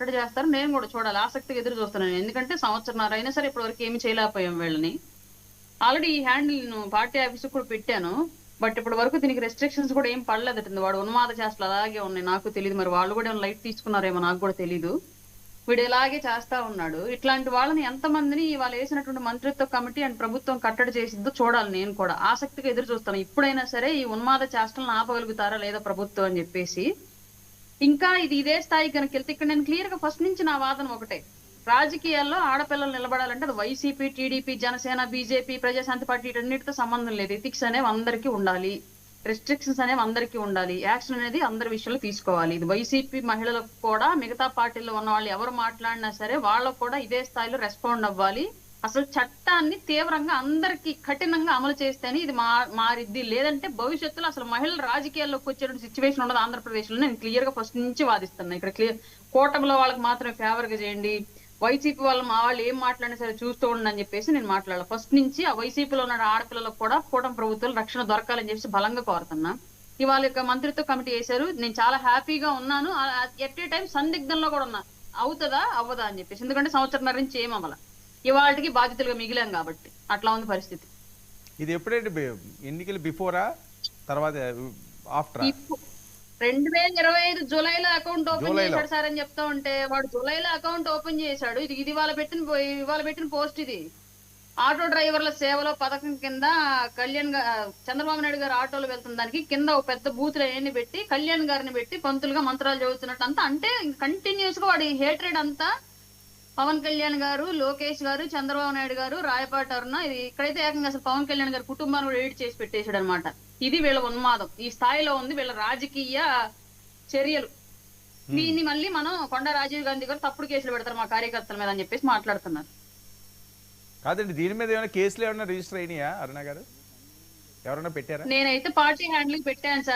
కట్టడి చేస్తారు. నేను కూడా చూడాలి. ఆసక్తిగా ఎదురు చూస్తున్నాను. ఎందుకంటే సంవత్సరన్నర అయినా సరే ఇప్పటివరకు ఏమి చేయలేకపోయాం వీళ్ళని. ఆల్రెడీ ఈ హ్యాండిల్ నేను పార్టీ ఆఫీస్‌కి కూడా పెట్టాను. బట్ ఇప్పటి వరకు దీనికి రెస్ట్రిక్షన్స్ కూడా ఏం పడలేదటండి. వాడు ఉన్మాద చేష్టలు అలాగే ఉన్నాయి. నాకు తెలీదు. మరి వాళ్ళు కూడా ఏమైనా లైట్ తీసుకున్నారేమో నాకు కూడా తెలీదు. వీడు ఇలాగే చేస్తా ఉన్నాడు. ఇట్లాంటి వాళ్ళని ఎంతమందిని వాళ్ళు వేసినటువంటి మంత్రిత్వ కమిటీ అండ్ ప్రభుత్వం కట్టడి చేసిద్దో చూడాలి నేను కూడా. ఆసక్తిగా ఎదురు చూస్తాను. ఇప్పుడైనా సరే ఈ ఉన్మాద చేష్టలను ఆపగలుగుతారా లేదా ప్రభుత్వం అని చెప్పేసి. ఇంకా ఇది ఇదే స్థాయికి గనుకెళ్తే ఇక్కడ నేను క్లియర్ గా ఫస్ట్ నుంచి నా వాదన ఒకటే. రాజకీయాల్లో ఆడపిల్లలు నిలబడాలంటే అది YCP, TDP, Janasena, BJP, Prajashanti party వీటన్నిటితో సంబంధం లేదు. ఎథిక్స్ అనేవి అందరికీ ఉండాలి. రెస్ట్రిక్షన్స్ అనేవి అందరికీ ఉండాలి. యాక్షన్ అనేది అందరి విషయంలో తీసుకోవాలి. ఇది వైసీపీ మహిళలకు కూడా మిగతా పార్టీల్లో ఉన్న వాళ్ళు ఎవరు మాట్లాడినా సరే వాళ్ళకు కూడా ఇదే స్థాయిలో రెస్పాండ్ అవ్వాలి. అసలు చట్టాన్ని తీవ్రంగా అందరికి కఠినంగా అమలు చేస్తేనే ఇది మారిద్ది. లేదంటే భవిష్యత్తులో అసలు మహిళలు రాజకీయాల్లోకి వచ్చేటువంటి సిచ్యువేషన్ ఉండదు ఆంధ్రప్రదేశ్ లో. నేను క్లియర్ గా ఫస్ట్ నుంచి వాదిస్తున్నా. ఇక్కడ క్లియర్ కూటమిలో వాళ్ళకి మాత్రమే ఫేవర్ గా చేయండి, వైసీపీ వాళ్ళు మా వాళ్ళు ఏం మాట్లాడినా సరే చూస్తూ ఉండండి అని చెప్పేసి నేను మాట్లాడాలి. ఫస్ట్ నుంచి ఆ వైసీపీలో ఉన్న ఆడపిల్లలకు కూడా కూటమి ప్రభుత్వాలు రక్షణ దొరకాలని చెప్పేసి బలంగా కోరుతున్నా. ఇవాళ యొక్క మంత్రిత్వ కమిటీ వేశారు. నేను చాలా హ్యాపీగా ఉన్నాను. ఎట్ ఏ టైం సందిగ్ధంలో కూడా ఉన్నా, అవుతుందా అవ్వదా అని చెప్పేసి. ఎందుకంటే సంవత్సరంన్నర నుంచి ఏం అవ్వాల, ఇవాళకి బాధ్యతలుగా మిగిలాం కాబట్టి అట్లా ఉంది పరిస్థితి. ఇది ఎప్పుడైతే ఎన్నికలు బిఫోరా తర్వాత ఆఫ్టరా? 2025 జూలైలో అకౌంట్ ఓపెన్ చేశాడు సార్ అని చెప్తా ఉంటే, వాడు జూలైలో అకౌంట్ ఓపెన్ చేశాడు. ఇది ఇవాళ పెట్టిన పోస్ట్. ఇది ఆటో డ్రైవర్ల సేవలో పథకం కింద చంద్రబాబు నాయుడు గారు ఆటోలో వెళ్తున్న దానికి కింద ఒక పెద్ద బూతులు అవన్నీ పెట్టి కళ్యాణ్ గారిని పెట్టి పంతులుగా మంత్రాలు చదువుతున్నట్టు అంతా. అంటే కంటిన్యూస్ గా వాడి హేట్రేడ్ అంతా పవన్ కళ్యాణ్ గారు, లోకేష్ గారు, చంద్రబాబు నాయుడు గారు, రాయపాటి అరుణ. ఇది ఇక్కడైతే ఏకంగా అసలు పవన్ కళ్యాణ్ గారి కుటుంబాన్ని కూడా ఎడిట్ చేసి పెట్టేశాడు అనమాట. ఇది వీళ్ళ ఉన్మాదం. ఈ స్థాయిలో ఉంది వీళ్ళ రాజకీయ చర్యలు. దీన్ని మళ్ళీ మనం కొండా రాజీవ్ గాంధీ గారు తప్పుడు కేసులు పెడతారు మా కార్యకర్తల మీద అని చెప్పేసి మాట్లాడుతున్నారు. కాదండి, దీని మీద ఏమైనా కేసులు ఏమైనా రిజిస్టర్ అయినాయా అరుణ గారు? ఎవరైనా పెట్టారా? నేనైతే పార్టీ హ్యాండిల్ పెట్టాను సార్.